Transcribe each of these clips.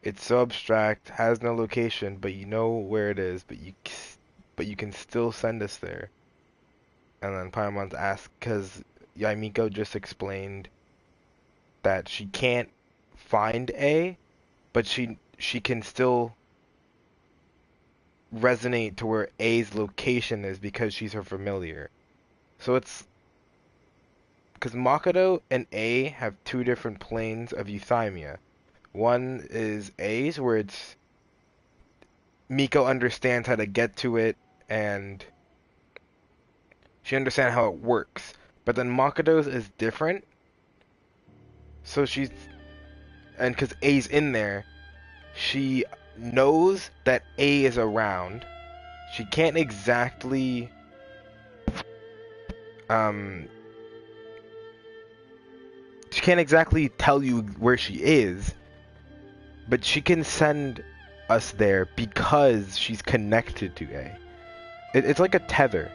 It's so abstract, has no location, but you know where it is, but you can still send us there. And then Paimon asks, because Yaimiko just explained that she can't find A, but she can still resonate to where A's location is because she's her familiar. So it's because Makoto and A have two different planes of euthymia. One is A's, where it's Miko understands how to get to it and she understands how it works. But then Makoto's is different. So and because A's in there, she knows that A is around. She can't exactly um she can't exactly tell you where she is, but she can send us there because she's connected to A. It's like a tether.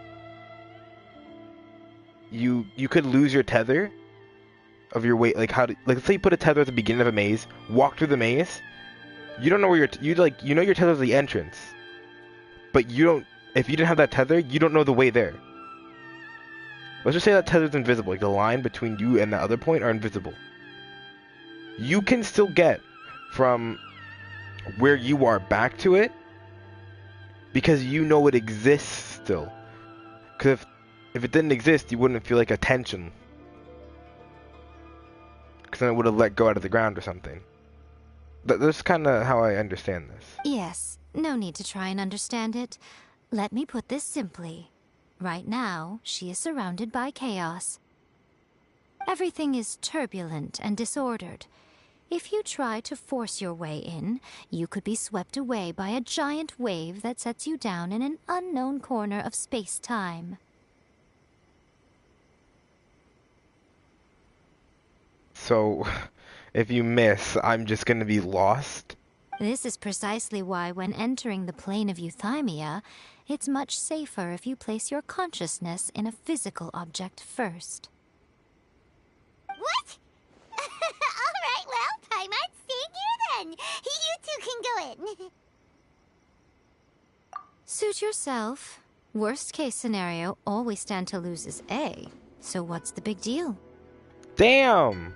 You could lose your tether of your weight, like let's say you put a tether at the beginning of a maze, walk through the maze, you don't know where you know your tether's the entrance, but you don't if you didn't have that tether, you don't know the way there. Let's just say that tether's invisible, like the line between you and the other point are invisible. You can still get from where you are back to it because you know it exists still. Because if it didn't exist, you wouldn't feel like a tension. Because then it would have let go out of the ground or something. That's kind of how I understand this. Yes, no need to try and understand it. Let me put this simply. Right now, she is surrounded by chaos. Everything is turbulent and disordered. If you try to force your way in, you could be swept away by a giant wave that sets you down in an unknown corner of space-time. So, if you miss, I'm just gonna be lost? This is precisely why when entering the plane of euthymia, it's much safer if you place your consciousness in a physical object first. What? Alright, well, Paimon, stay here then. You two can go in. Suit yourself. Worst case scenario, all we stand to lose is A. So what's the big deal? Damn!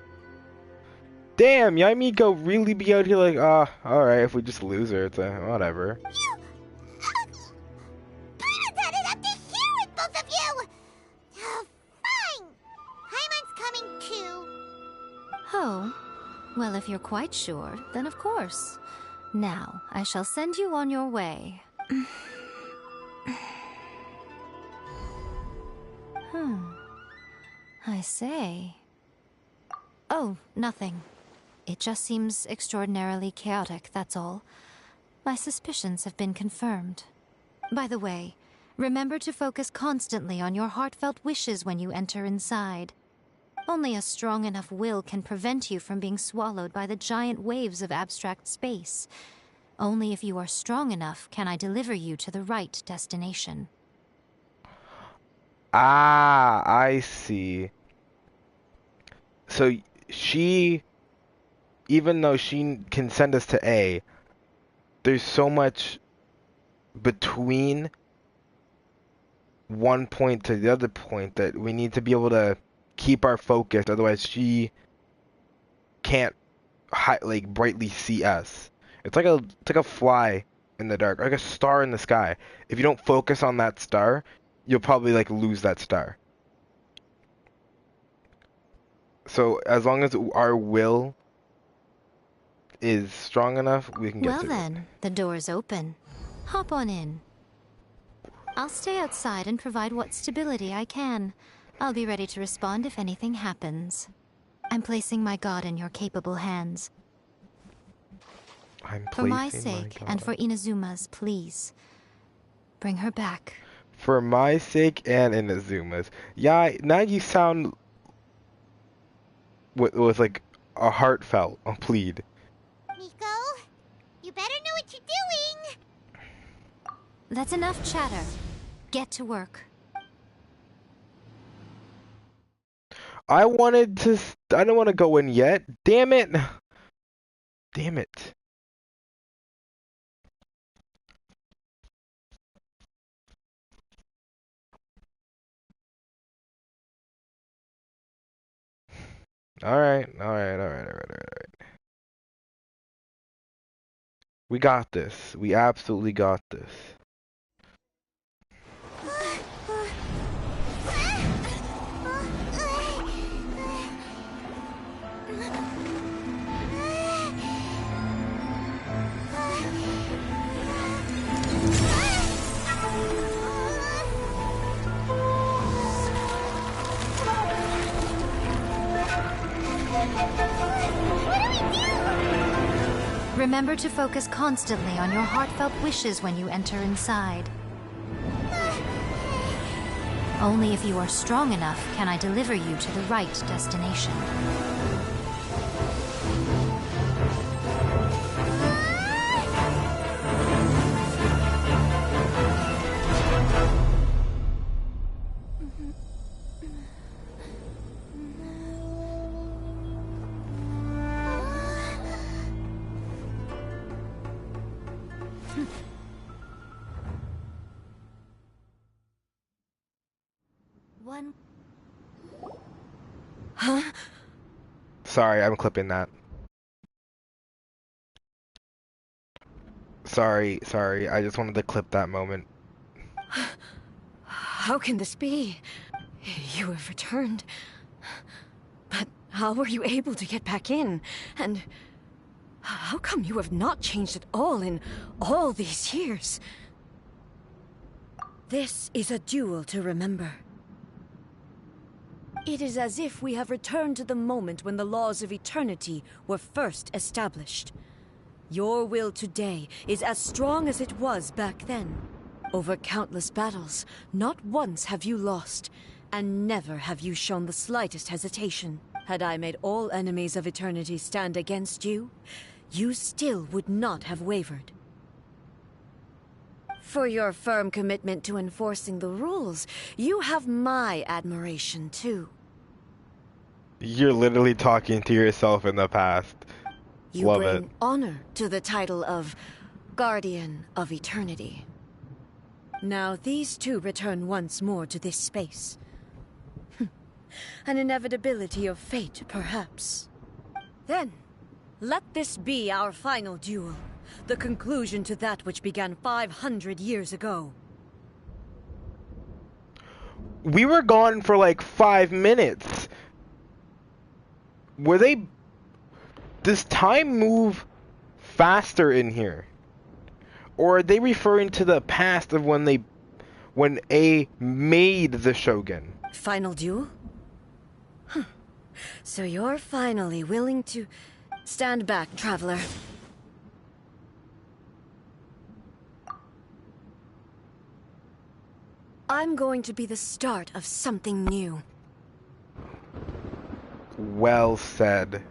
Damn, Yaimiko really be out here like, alright, if we just lose her, it's whatever. You... Paimon's had it up to here with both of you! Oh, fine. Paimon's coming too. Oh, well, if you're quite sure, then of course. Now, I shall send you on your way. I say. Oh, nothing. It just seems extraordinarily chaotic, that's all. My suspicions have been confirmed. By the way, remember to focus constantly on your heartfelt wishes when you enter inside. Only a strong enough will can prevent you from being swallowed by the giant waves of abstract space. Only if you are strong enough can I deliver you to the right destination. Ah, I see. So, she, even though she can send us to A, there's so much between one point to the other point that we need to be able to keep our focus, otherwise she can't like brightly see us. It's like a fly in the dark, like a star in the sky. If you don't focus on that star, you'll probably like lose that star. So as long as our will is strong enough, we can get Well through it. then, the door's open. Hop on in. I'll stay outside and provide what stability I can. I'll be ready to respond if anything happens. I'm placing my god in your capable hands. I'm For my placing my sake, and God. for Inazuma's, please. Bring her back. For my sake and Inazuma's. Yeah, now you sound with like a heartfelt a plead. Miko, you better know what you're doing. That's enough chatter. Get to work. I don't want to go in yet. Damn it. Damn it. Alright, alright, alright, alright, alright. We got this. We absolutely got this. Remember to focus constantly on your heartfelt wishes when you enter inside. Only if you are strong enough can I deliver you to the right destination. Huh? Sorry, I'm clipping that. Sorry, I just wanted to clip that moment. How can this be? You have returned. But how were you able to get back in? And how come you have not changed at all in all these years? This is a duel to remember. It is as if we have returned to the moment when the laws of eternity were first established. Your will today is as strong as it was back then. Over countless battles, not once have you lost, and never have you shown the slightest hesitation. Had I made all enemies of eternity stand against you, you still would not have wavered. For your firm commitment to enforcing the rules, you have my admiration too. You're literally talking to yourself in the past. You Love bring it. honor to the title of Guardian of Eternity. Now these two return once more to this space. An inevitability of fate, perhaps. Then, let this be our final duel. The conclusion to that which began 500 years ago. We were gone for like 5 minutes. Were they... Does time move faster in here? Or are they referring to the past of when A made the Shogun? Final duel? Huh. So you're finally willing to stand back, traveler. I'm going to be the start of something new. Well said.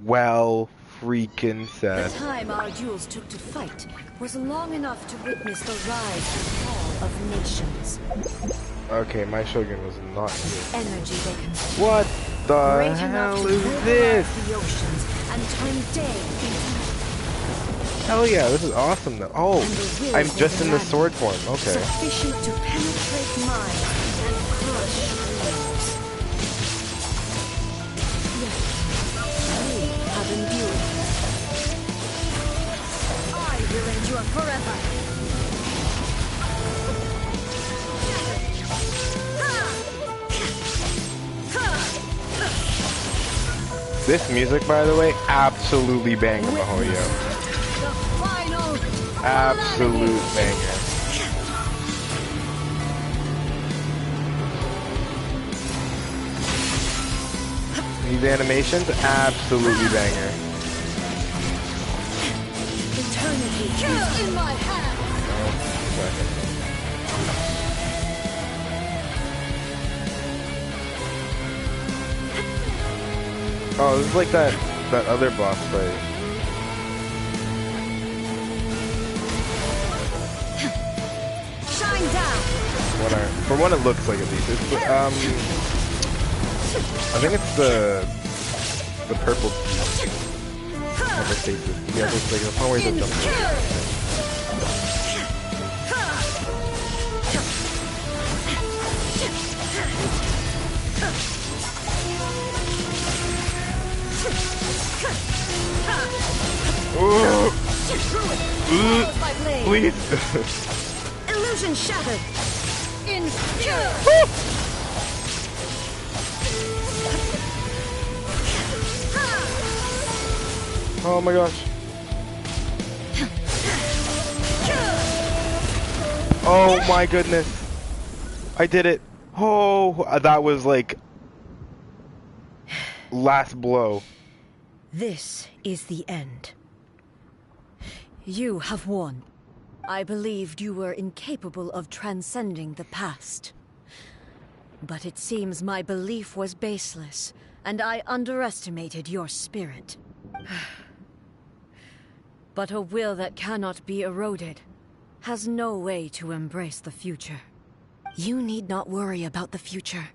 Well freaking said. The time our duels took to fight was long enough to witness the rise and fall of nations. Okay, my Shogun was not here. Energy they consumed. What the Great hell enough to is pulverize this? the oceans and turn day into Hell yeah, this is awesome though. Oh, I'm just in the sword form. Okay. sufficient to penetrate minds and crush dreams. Yes, you have endured. I will endure forever. This music, by the way, absolutely banger, Mahoyo. The final Absolute banger. These animations, absolutely banger. eternity is in my hand. Oh, this is like that other boss fight. Shine down. From what it looks like at least. It's the, I think it's the purple of the faces. Yeah, it's like the one where he's jumping. Ooh. Follows by blade. Please. Illusion shattered. Infuse. Oh my gosh. Oh my goodness. I did it. Oh, that was like last blow. This is the end. You have won. I believed you were incapable of transcending the past. But it seems my belief was baseless, and I underestimated your spirit. But a will that cannot be eroded has no way to embrace the future. You need not worry about the future.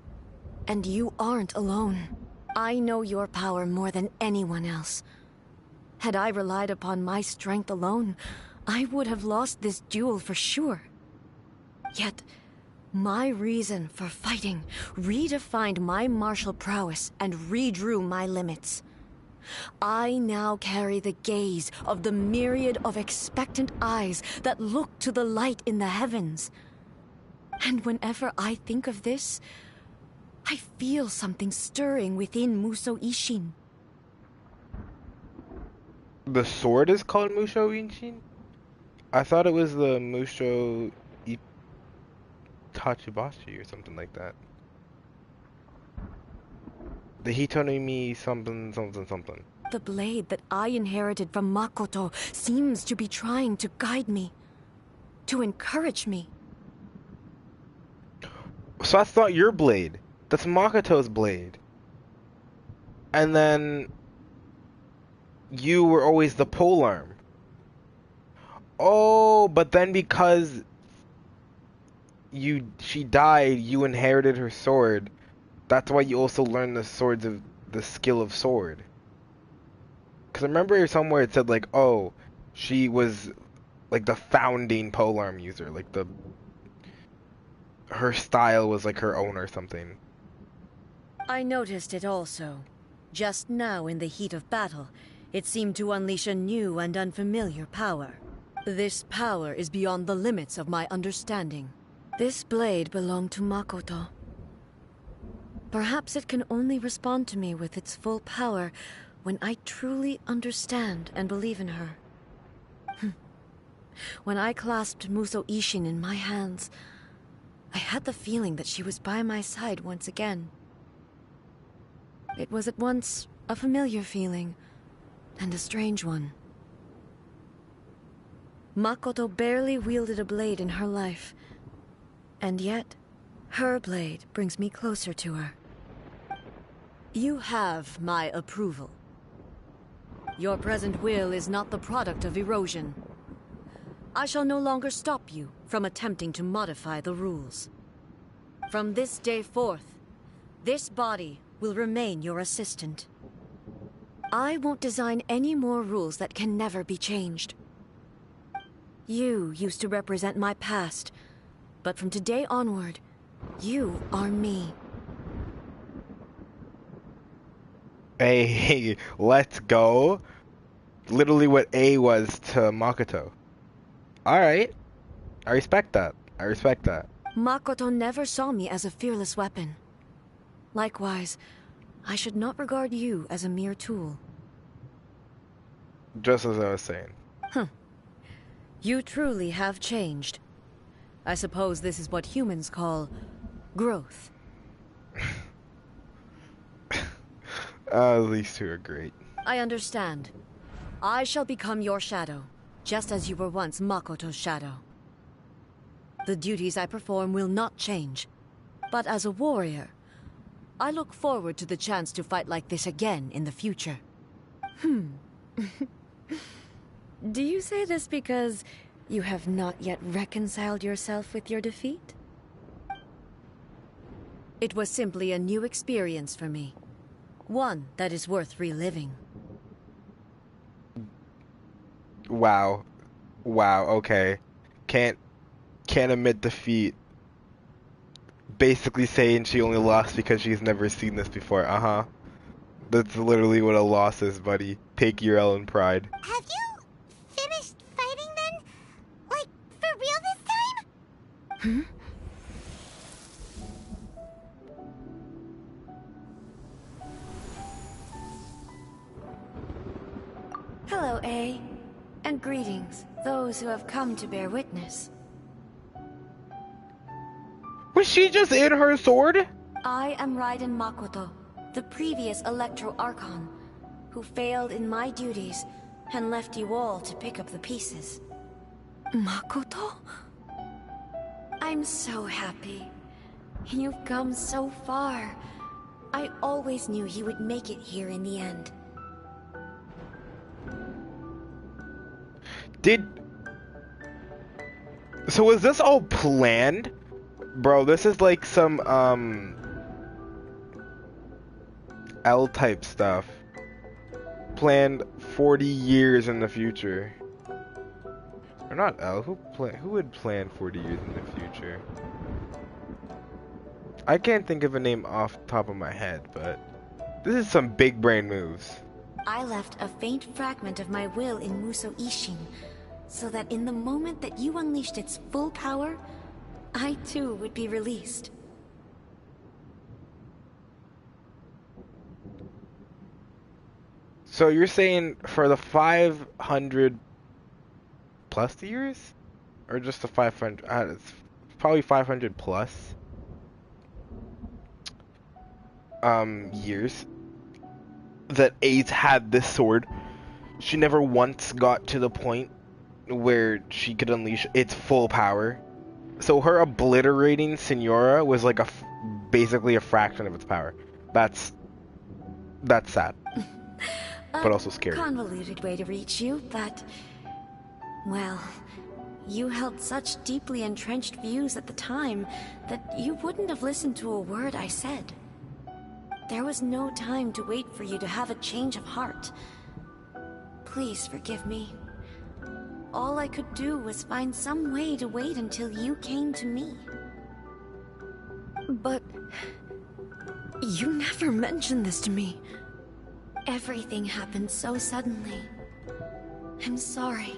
And you aren't alone. I know your power more than anyone else. Had I relied upon my strength alone, I would have lost this duel for sure. Yet, my reason for fighting redefined my martial prowess and redrew my limits. I now carry the gaze of the myriad of expectant eyes that look to the light in the heavens. And whenever I think of this, I feel something stirring within Musou Ishin. The sword is called Musho Inshin? I thought it was the Musho Itachibashi or something like that. The Hitonimi something something something. The blade that I inherited from Makoto seems to be trying to guide me, to encourage me. So that's not your blade. That's Makoto's blade. And then you were always the polearm. Oh, but then because she died, you inherited her sword. That's why you also learned the skill of sword. Cause I remember somewhere it said like, oh, she was like the founding polearm user, like her style was like her own or something. I noticed it also. Just now in the heat of battle, it seemed to unleash a new and unfamiliar power. This power is beyond the limits of my understanding. This blade belonged to Makoto. Perhaps it can only respond to me with its full power when I truly understand and believe in her. When I clasped Musou Ishin in my hands, I had the feeling that she was by my side once again. It was at once a familiar feeling and a strange one. Makoto barely wielded a blade in her life, and yet her blade brings me closer to her. You have my approval. Your present will is not the product of erosion. I shall no longer stop you from attempting to modify the rules. From this day forth, this body will remain your assistant. I won't design any more rules that can never be changed. You used to represent my past, but from today onward, you are me. Hey, let's go. Literally what A was to Makoto. Alright. I respect that. I respect that. Makoto never saw me as a fearless weapon. Likewise, I should not regard you as a mere tool. Just as I was saying. You truly have changed. I suppose this is what humans call growth. These two are great. I understand. I shall become your shadow, just as you were once Makoto's shadow. The duties I perform will not change. But as a warrior, I look forward to the chance to fight like this again in the future. Do you say this because you have not yet reconciled yourself with your defeat? It was simply a new experience for me. One that is worth reliving. Wow. Wow, okay. Can't admit defeat. Basically saying she only lost because she's never seen this before. Uh-huh. That's literally what a loss is, buddy. Take your L in pride. Have you finished fighting then? Like, for real this time? Hmm? Hello, A. And greetings, those who have come to bear witness. Was she just in her sword? I am Raiden Makoto, the previous Electro Archon, who failed in my duties and left you all to pick up the pieces. Makoto? I'm so happy. You've come so far. I always knew you would make it here in the end. So was this all planned? Bro, this is like some, L-type stuff. Planned 40 years in the future. Or not L, who would plan 40 years in the future? I can't think of a name off the top of my head, but this is some big brain moves. I left a faint fragment of my will in Muso Ishin, so that in the moment that you unleashed its full power, I too would be released. So you're saying for the 500 plus years? Or just the 500? It's probably 500 plus years that A's had this sword. She never once got to the point where she could unleash its full power. So her obliterating Signora was like basically a fraction of its power. That's sad, but also scary. Convoluted way to reach you, but well, you held such deeply entrenched views at the time that you wouldn't have listened to a word I said. There was no time to wait for you to have a change of heart. Please forgive me. All I could do was find some way to wait until you came to me. But you never mentioned this to me. Everything happened so suddenly. I'm sorry.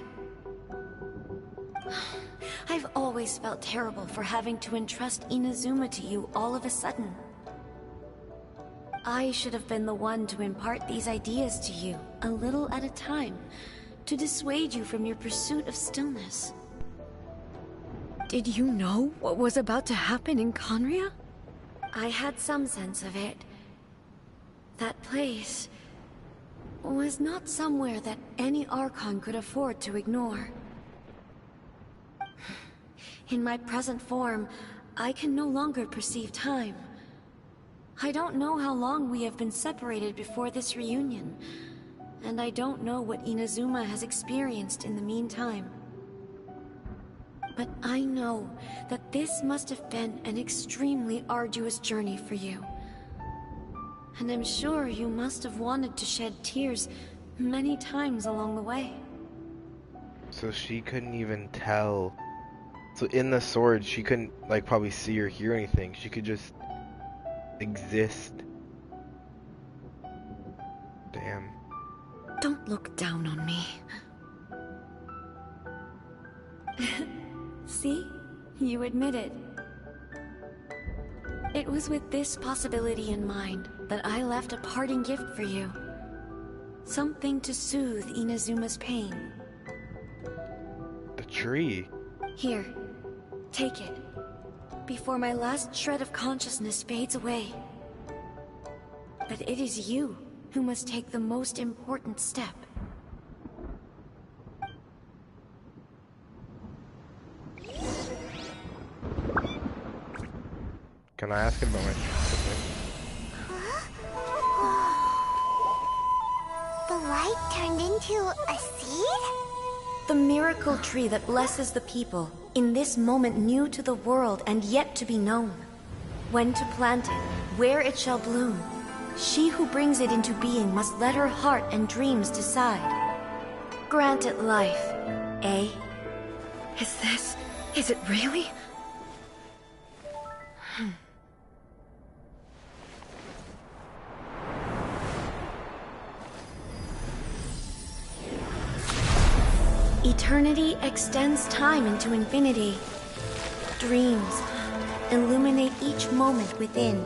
I've always felt terrible for having to entrust Inazuma to you all of a sudden. I should have been the one to impart these ideas to you, a little at a time, to dissuade you from your pursuit of stillness. Did you know what was about to happen in Conria? I had some sense of it. That place was not somewhere that any Archon could afford to ignore. In my present form, I can no longer perceive time. I don't know how long we have been separated before this reunion, and I don't know what Inazuma has experienced in the meantime. But I know that this must have been an extremely arduous journey for you. And I'm sure you must have wanted to shed tears many times along the way. So she couldn't even tell. So in the sword, she couldn't, like, probably see or hear anything. She could just exist. Damn. Don't look down on me. See? You admit it. It was with this possibility in mind that I left a parting gift for you. Something to soothe Inazuma's pain. The tree. Here, take it. Before my last shred of consciousness fades away. But it is you who must take the most important step. Can I ask about my sibling? The light turned into a seed? The miracle tree that blesses the people, in this moment new to the world and yet to be known. When to plant it, where it shall bloom. She who brings it into being must let her heart and dreams decide. Grant it life, eh? Is it really? Eternity extends time into infinity. Dreams illuminate each moment within.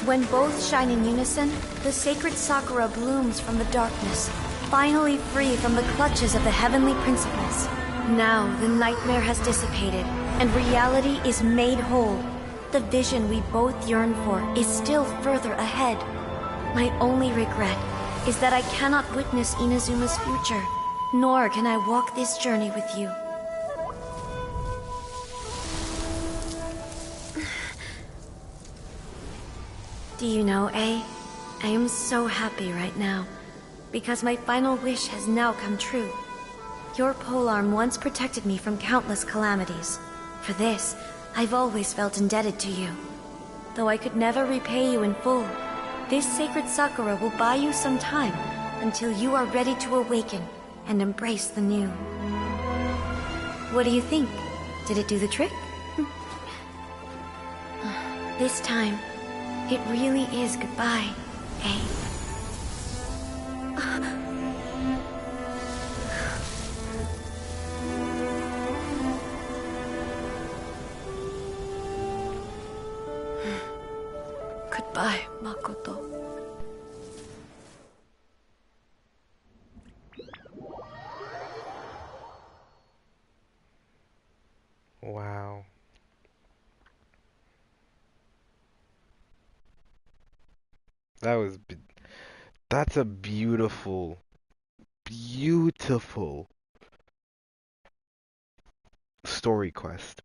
When both shine in unison, the sacred Sakura blooms from the darkness, finally free from the clutches of the heavenly principles. Now the nightmare has dissipated, and reality is made whole. The vision we both yearn for is still further ahead. My only regret is that I cannot witness Inazuma's future, nor can I walk this journey with you. Do you know, A? I am so happy right now, because my final wish has now come true. Your polearm once protected me from countless calamities. For this, I've always felt indebted to you. Though I could never repay you in full, this sacred Sakura will buy you some time until you are ready to awaken and embrace the new. What do you think? Did it do the trick? This time, it really is goodbye, eh? Goodbye, Makoto. Wow. That's a beautiful, beautiful story quest.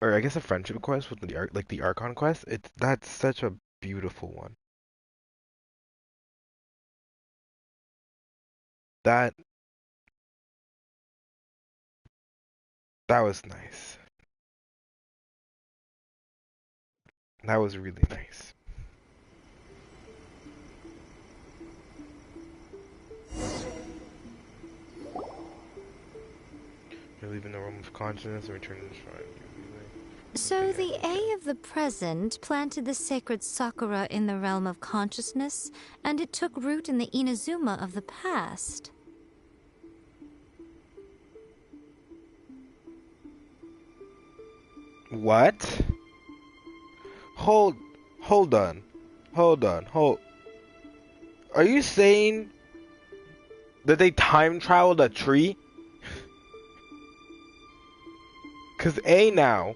Or I guess a friendship quest with the like the Archon quest. That's such a beautiful one. That that was nice. That was really nice. You're leaving the realm of consciousness and returning to the shrine. So the A of the present planted the sacred Sakura in the realm of consciousness, and it took root in the Inazuma of the past. What? Hold on. Are you saying that they time traveled a tree? Cause A now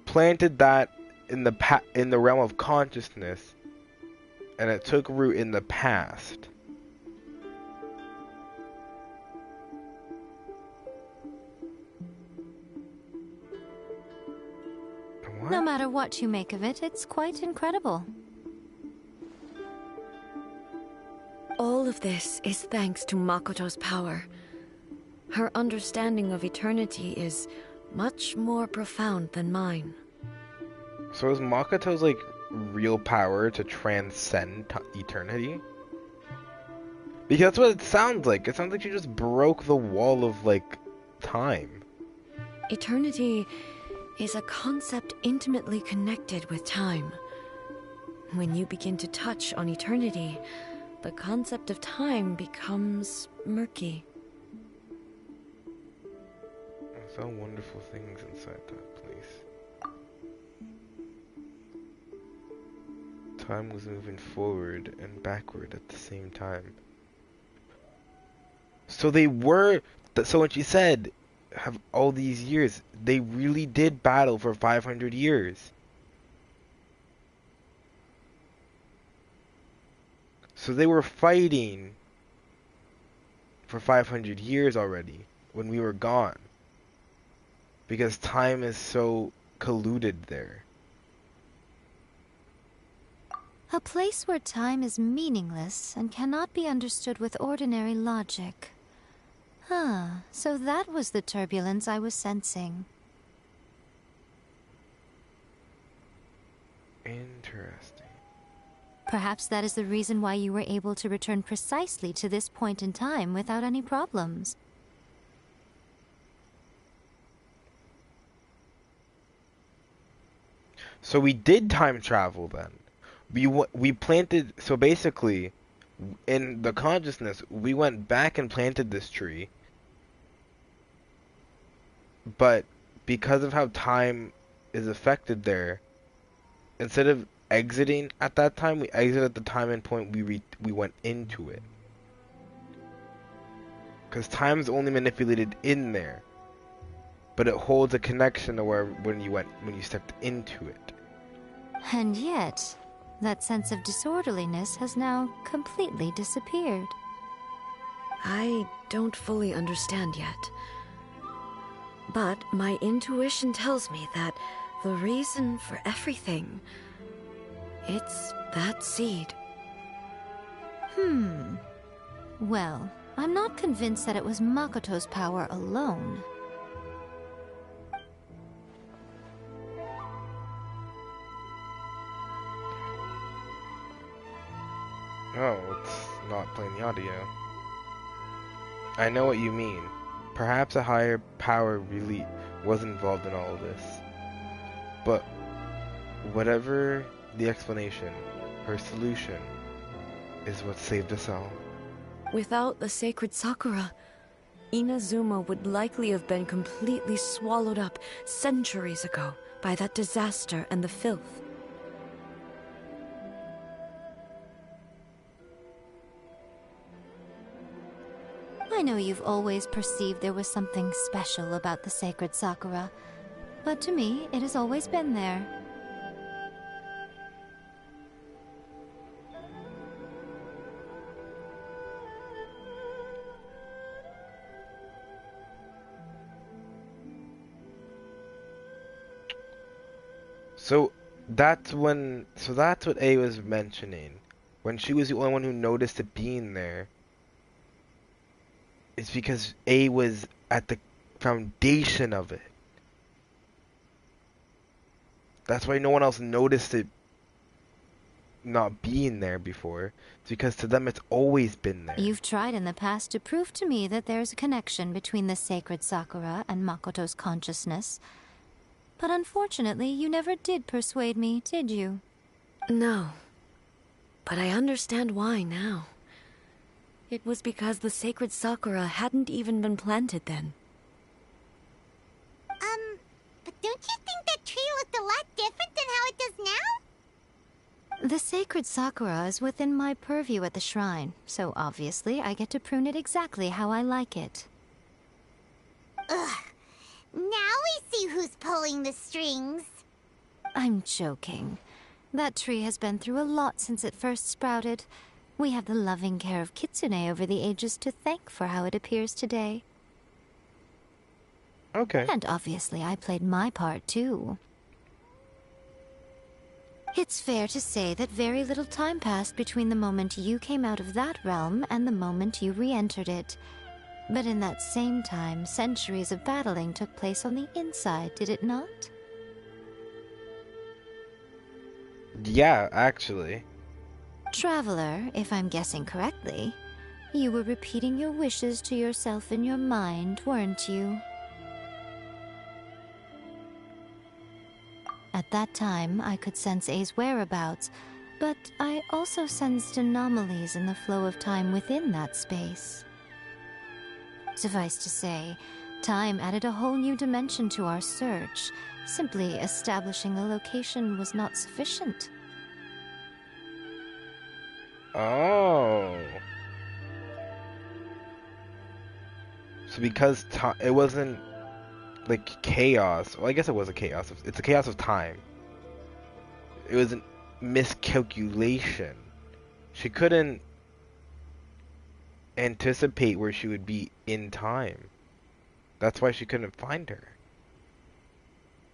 planted that in the realm of consciousness, and it took root in the past. What? No matter what you make of it, it's quite incredible. All of this is thanks to Makoto's power. Her understanding of eternity is much more profound than mine. So is Makoto's like real power to transcend eternity? Because that's what it sounds like. It sounds like she just broke the wall of like time. Eternity is a concept intimately connected with time. When you begin to touch on eternity, the concept of time becomes murky. I saw wonderful things inside that place. Time was moving forward and backward at the same time. So they were. So when she said, "Have all these years," they really did battle for 500 years. So they were fighting for 500 years already when we were gone. Because time is so colluded there. A place where time is meaningless and cannot be understood with ordinary logic. Huh, so that was the turbulence I was sensing. Interesting. Perhaps that is the reason why you were able to return precisely to this point in time without any problems. So we did time travel then. We planted, so basically in the consciousness we went back and planted this tree, but because of how time is affected there, instead of exiting at that time, we exit at the time and point we went into it. Because time's only manipulated in there, but it holds a connection to where when you stepped into it. And yet, that sense of disorderliness has now completely disappeared. I don't fully understand yet. But my intuition tells me that the reason for everything, it's that seed. Well, I'm not convinced that it was Makoto's power alone. Oh, it's not playing the audio. I know what you mean. Perhaps a higher power really was involved in all of this. But whatever the explanation, her solution is what saved us all. Without the sacred Sakura, Inazuma would likely have been completely swallowed up centuries ago by that disaster and the filth. I know you've always perceived there was something special about the sacred Sakura, but to me, it has always been there. So that's what A was mentioning. When she was the only one who noticed it being there, it's because A was at the foundation of it. That's why no one else noticed it not being there before. It's because to them it's always been there. You've tried in the past to prove to me that there's a connection between the sacred Sakura and Makoto's consciousness. But unfortunately, you never did persuade me, did you? No. But I understand why now. It was because the sacred Sakura hadn't even been planted then. But don't you think that tree looked a lot different than how it does now? The sacred Sakura is within my purview at the shrine, so obviously I get to prune it exactly how I like it. Ugh. Now we see who's pulling the strings. I'm joking. That tree has been through a lot since it first sprouted. We have the loving care of Kitsune over the ages to thank for how it appears today. Okay. And obviously I played my part too. It's fair to say that very little time passed between the moment you came out of that realm and the moment you re-entered it. But in that same time, centuries of battling took place on the inside, did it not? Yeah, actually. Traveler, if I'm guessing correctly, you were repeating your wishes to yourself in your mind, weren't you? At that time, I could sense A's whereabouts, but I also sensed anomalies in the flow of time within that space. Suffice to say, time added a whole new dimension to our search. Simply establishing a location was not sufficient. Oh. So because it wasn't like chaos. Well, I guess it was a chaos. It's a chaos of time. It was a miscalculation. She couldn't anticipate where she would be in time. That's why she couldn't find her.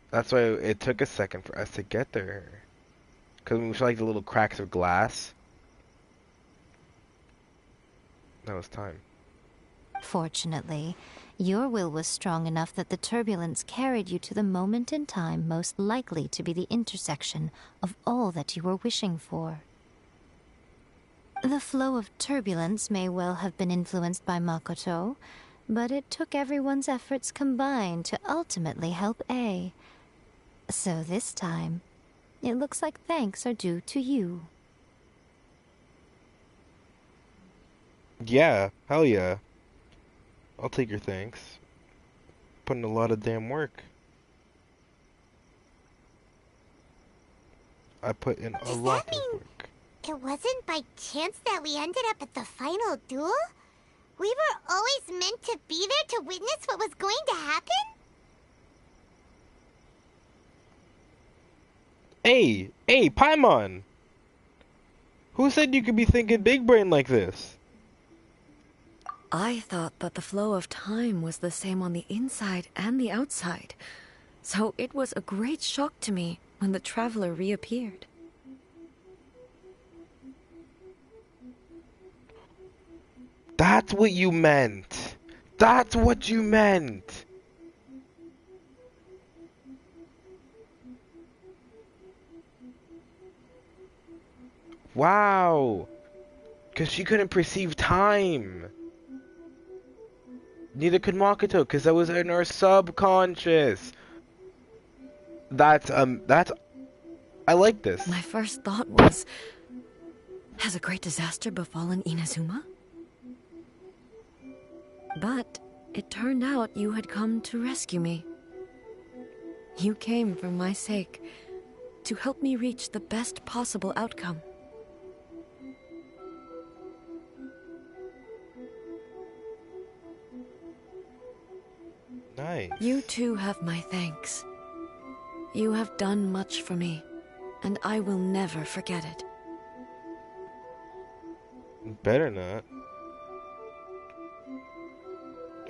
That's why it took a second for us to get there. Because we saw like the little cracks of glass. That was time. Fortunately, your will was strong enough that the turbulence carried you to the moment in time most likely to be the intersection of all that you were wishing for. The flow of turbulence may well have been influenced by Makoto, but it took everyone's efforts combined to ultimately help A. So this time, it looks like thanks are due to you. Yeah, hell yeah. I'll take your thanks. put in a lot of damn work. I put in a Does lot that of mean work. it wasn't by chance that we ended up at the final duel? We were always meant to be there to witness what was going to happen? Hey, Paimon! Who said you could be thinking big brain like this? I thought that the flow of time was the same on the inside and the outside, so it was a great shock to me when the traveler reappeared. That's what you meant! That's what you meant! Wow! Because she couldn't perceive time! Neither could Makoto, because that was in her subconscious! That's, I like this. My first thought was, has a great disaster befallen Inazuma? But it turned out you had come to rescue me. You came for my sake, to help me reach the best possible outcome. Nice. You too have my thanks. You have done much for me, and I will never forget it. Better not.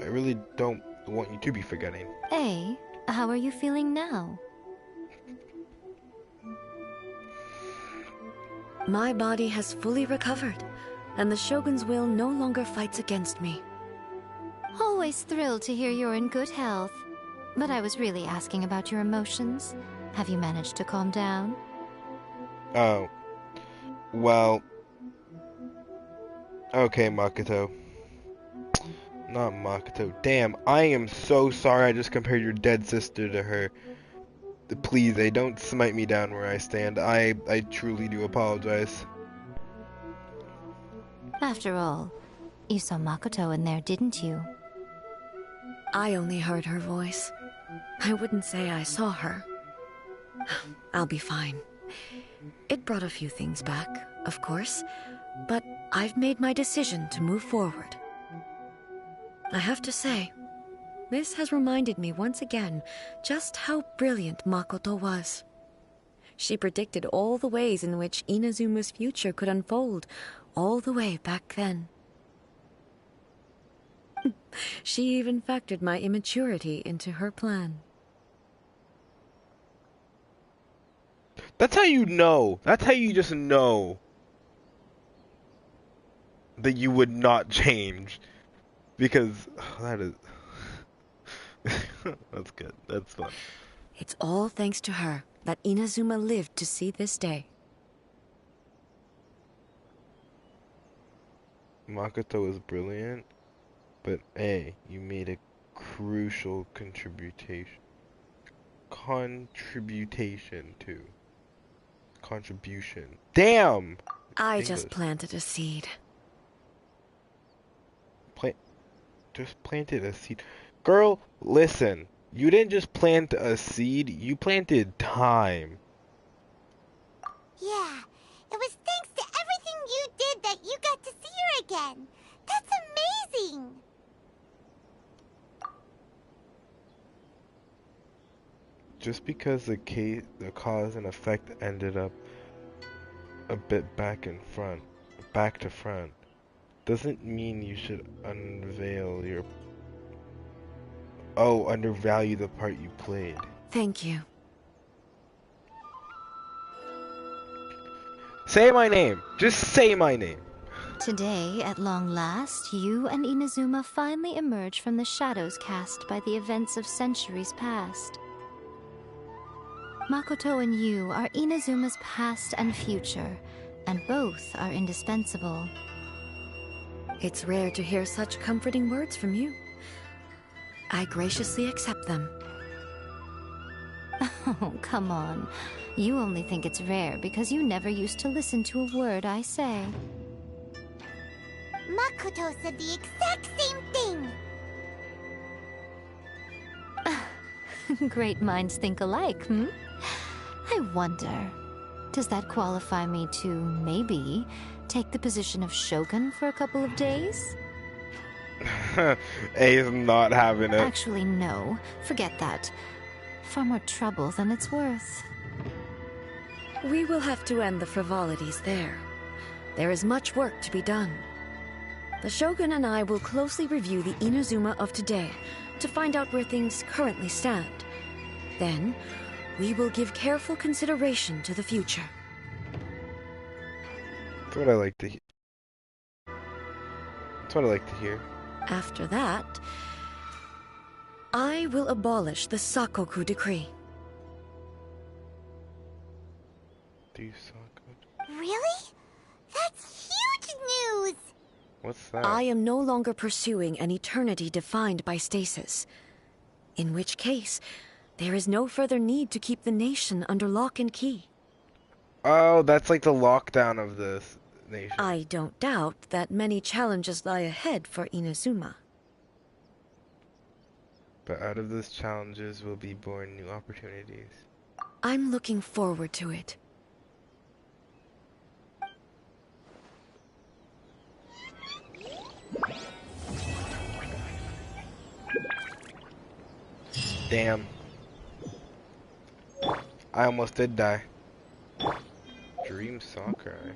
I really don't want you to be forgetting. Hey, how are you feeling now? My body has fully recovered, and the Shogun's will no longer fights against me. Always thrilled to hear you're in good health. But I was really asking about your emotions. Have you managed to calm down? Oh. Well. Okay, Makoto. Not Makoto. Damn, I am so sorry I just compared your dead sister to her. Please, don't smite me down where I stand. I truly do apologize. After all, you saw Makoto in there, didn't you? I only heard her voice. I wouldn't say I saw her. I'll be fine. It brought a few things back, of course, but I've made my decision to move forward. I have to say, this has reminded me once again just how brilliant Makoto was. She predicted all the ways in which Inazuma's future could unfold, all the way back then. She even factored my immaturity into her plan. That's how you know. That's how you just know that you would not change. Because that is that's good. That's fun. It's all thanks to her that Inazuma lived to see this day. Makoto is brilliant, but you made a crucial contribution to contribution. Damn. I English. just planted a seed. Just planted a seed. Girl, listen. You didn't just plant a seed, you planted time. Yeah, it was thanks to everything you did that you got to see her again. That's amazing! Just because the cause and effect ended up a bit back to front, doesn't mean you should undervalue the part you played. Thank you. Say my name. Just say my name. Today, at long last, you and Inazuma finally emerge from the shadows cast by the events of centuries past. Makoto and you are Inazuma's past and future, and both are indispensable. It's rare to hear such comforting words from you. I graciously accept them. Oh, come on. You only think it's rare because you never used to listen to a word I say. Makoto said the exact same thing! Great minds think alike, hmm? I wonder, does that qualify me to, maybe, take the position of Shogun for a couple of days? A is not having it. Actually, no. Forget that. Far more trouble than it's worth. We will have to end the frivolities there. There is much work to be done. The Shogun and I will closely review the Inazuma of today to find out where things currently stand. Then, we will give careful consideration to the future. That's what I like to hear. That's what I like to hear. After that, I will abolish the Sakoku decree. Do you suck? Really? That's huge news! What's that? I am no longer pursuing an eternity defined by stasis. In which case, there is no further need to keep the nation under lock and key. Oh, that's like the lockdown of this nation. I don't doubt that many challenges lie ahead for Inazuma. But out of those challenges will be born new opportunities. I'm looking forward to it. Damn. I almost did die. Dream Sakurai.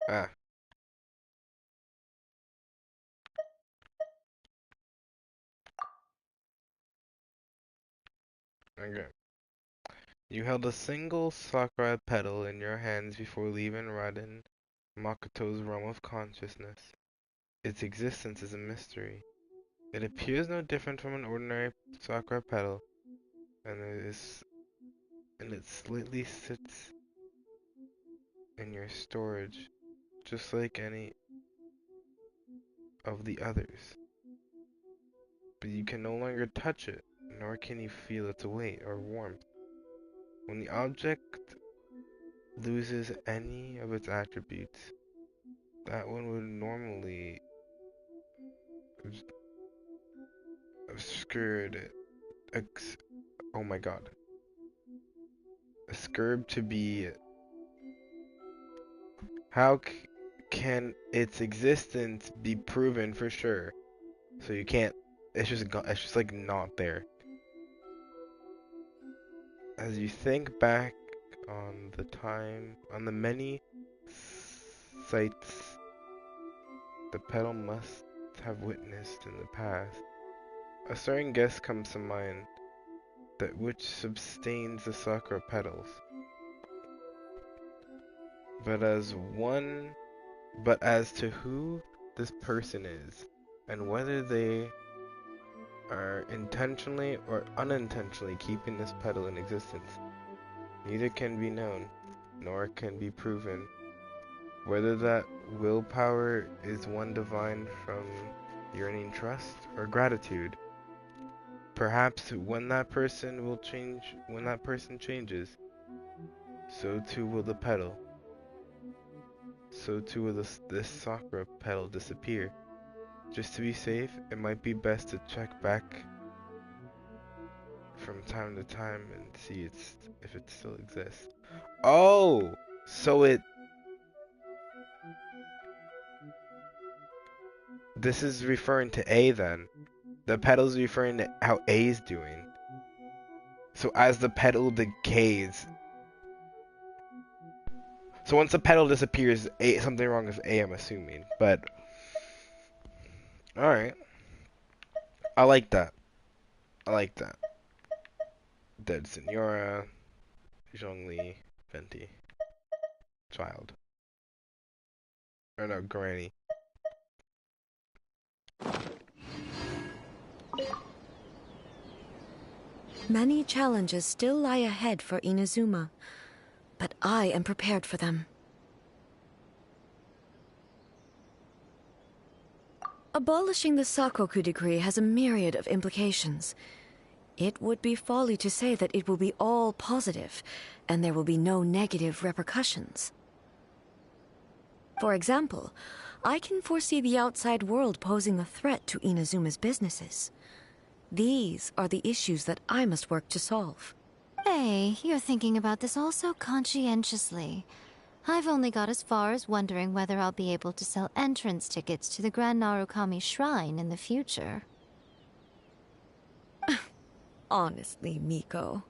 Ah. Okay. You held a single Sakurai petal in your hands before leaving Raden Makoto's realm of consciousness. Its existence is a mystery. It appears no different from an ordinary Sakurai petal, and it slightly sits in your storage, just like any of the others. But you can no longer touch it, nor can you feel its weight or warmth. When the object loses any of its attributes, that one would normally obscured it. Oh my god. Ascribed to be. How can its existence be proven for sure? So you can't. It's just like not there. As you think back on the many sights the petal must have witnessed in the past, a certain guess comes to mind, that which sustains the sakura petals. But as to who this person is, and whether they are intentionally or unintentionally keeping this petal in existence, neither can be known, nor can be proven. Whether that willpower is one divine from yearning trust or gratitude. Perhaps when that person changes, so too will the petal. So too will this sakura petal disappear. Just to be safe, it might be best to check back from time to time and see if it still exists. Oh! So this is referring to A then. The petal's referring to how A is doing. So as the petal decays, so once the petal disappears, something wrong with A, I'm assuming. But all right, I like that. I like that. Dead Senora, Zhongli, Venti, child, or no, Granny. Many challenges still lie ahead for Inazuma, but I am prepared for them. Abolishing the Sakoku decree has a myriad of implications. It would be folly to say that it will be all positive, and there will be no negative repercussions. For example, I can foresee the outside world posing a threat to Inazuma's businesses. These are the issues that I must work to solve. Hey, you're thinking about this all so conscientiously. I've only got as far as wondering whether I'll be able to sell entrance tickets to the Grand Narukami Shrine in the future. Honestly, Miko.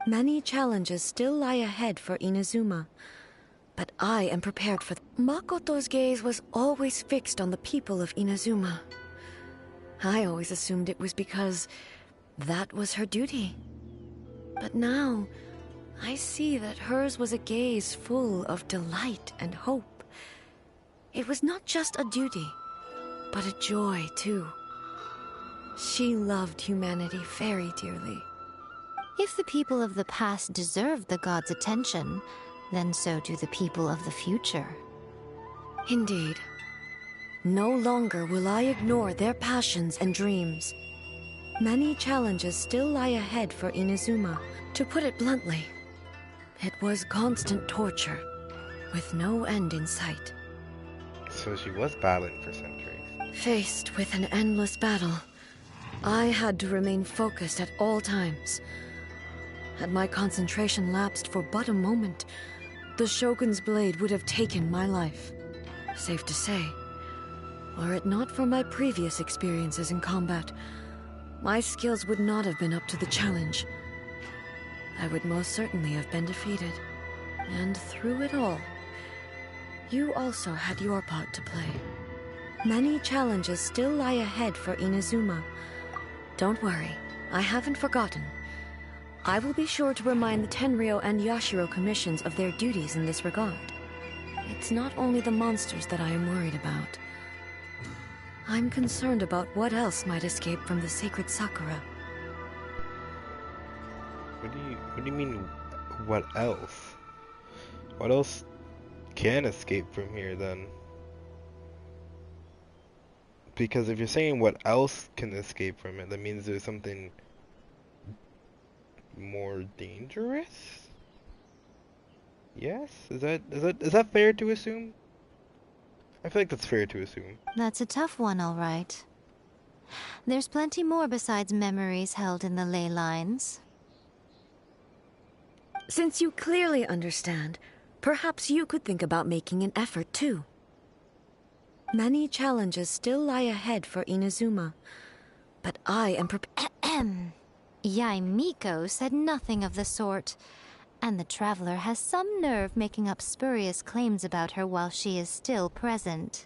Many challenges still lie ahead for Inazuma, but I am prepared for them. Makoto's gaze was always fixed on the people of Inazuma. I always assumed it was because that was her duty. But now, I see that hers was a gaze full of delight and hope. It was not just a duty, but a joy, too. She loved humanity very dearly. If the people of the past deserve the god's attention, then so do the people of the future. Indeed. No longer will I ignore their passions and dreams. Many challenges still lie ahead for Inazuma. To put it bluntly, it was constant torture, with no end in sight. So she was battling for centuries. Faced with an endless battle, I had to remain focused at all times. Had my concentration lapsed for but a moment, the Shogun's blade would have taken my life. Safe to say, were it not for my previous experiences in combat, my skills would not have been up to the challenge. I would most certainly have been defeated. And through it all, you also had your part to play. Many challenges still lie ahead for Inazuma. Don't worry, I haven't forgotten. I will be sure to remind the Tenryo and Yashiro commissions of their duties in this regard. It's not only the monsters that I am worried about. I'm concerned about what else might escape from the sacred Sakura. What do you mean, what else? What else can escape from here, then? Because if you're saying what else can escape from it, that means there's something more dangerous? Yes? Is that fair to assume? I feel like that's fair to assume. That's a tough one, all right. There's plenty more besides memories held in the ley lines. Since you clearly understand, perhaps you could think about making an effort too. Many challenges still lie ahead for Inazuma, but I am prepared. Yaimiko said nothing of the sort, and the traveler has some nerve making up spurious claims about her while she is still present.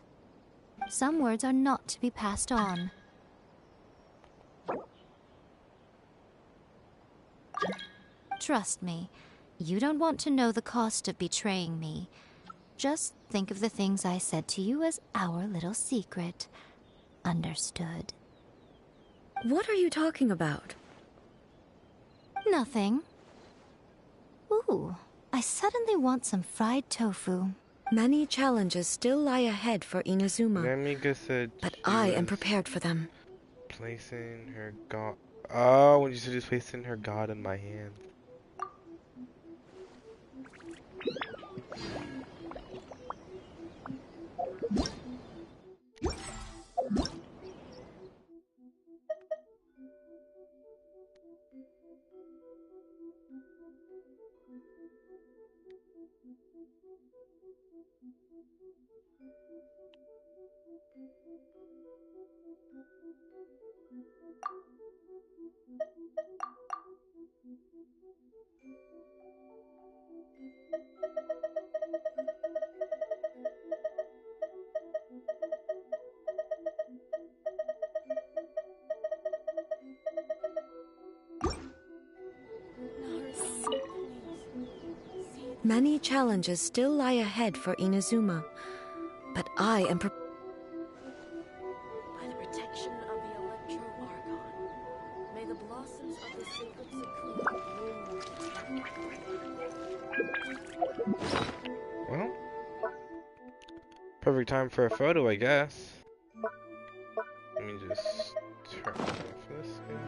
Some words are not to be passed on. Trust me, you don't want to know the cost of betraying me. Just think of the things I said to you as our little secret. Understood? What are you talking about? Nothing. Ooh, I suddenly want some fried tofu. Many challenges still lie ahead for Inazuma, Namika said but she I am was prepared for them. placing her god. Oh, when you said just placing her god in my hand. Many challenges still lie ahead for Inazuma, but I am prepared. By the protection of the Electro Archon, may the blossoms of the sacred Sakura bloom. Well, perfect time for a photo, I guess. Let me just turn off this thing.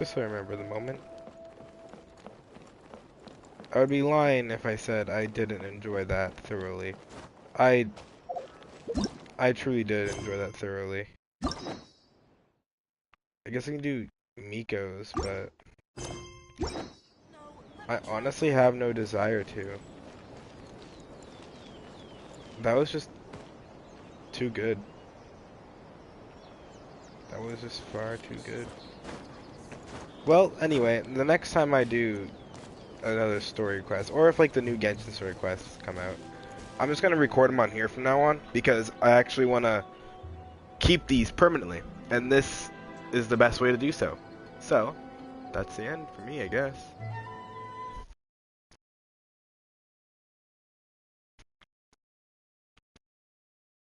Just so I remember the moment. I would be lying if I said I didn't enjoy that thoroughly. I truly did enjoy that thoroughly. I guess I can do Miko's, but I honestly have no desire to. That was just too good. That was just far too good. Well, anyway, the next time I do another story quest, or if like the new Genshin story quests come out, I'm just gonna record them on here from now on because I actually want to keep these permanently, and this is the best way to do so. So, that's the end for me, I guess.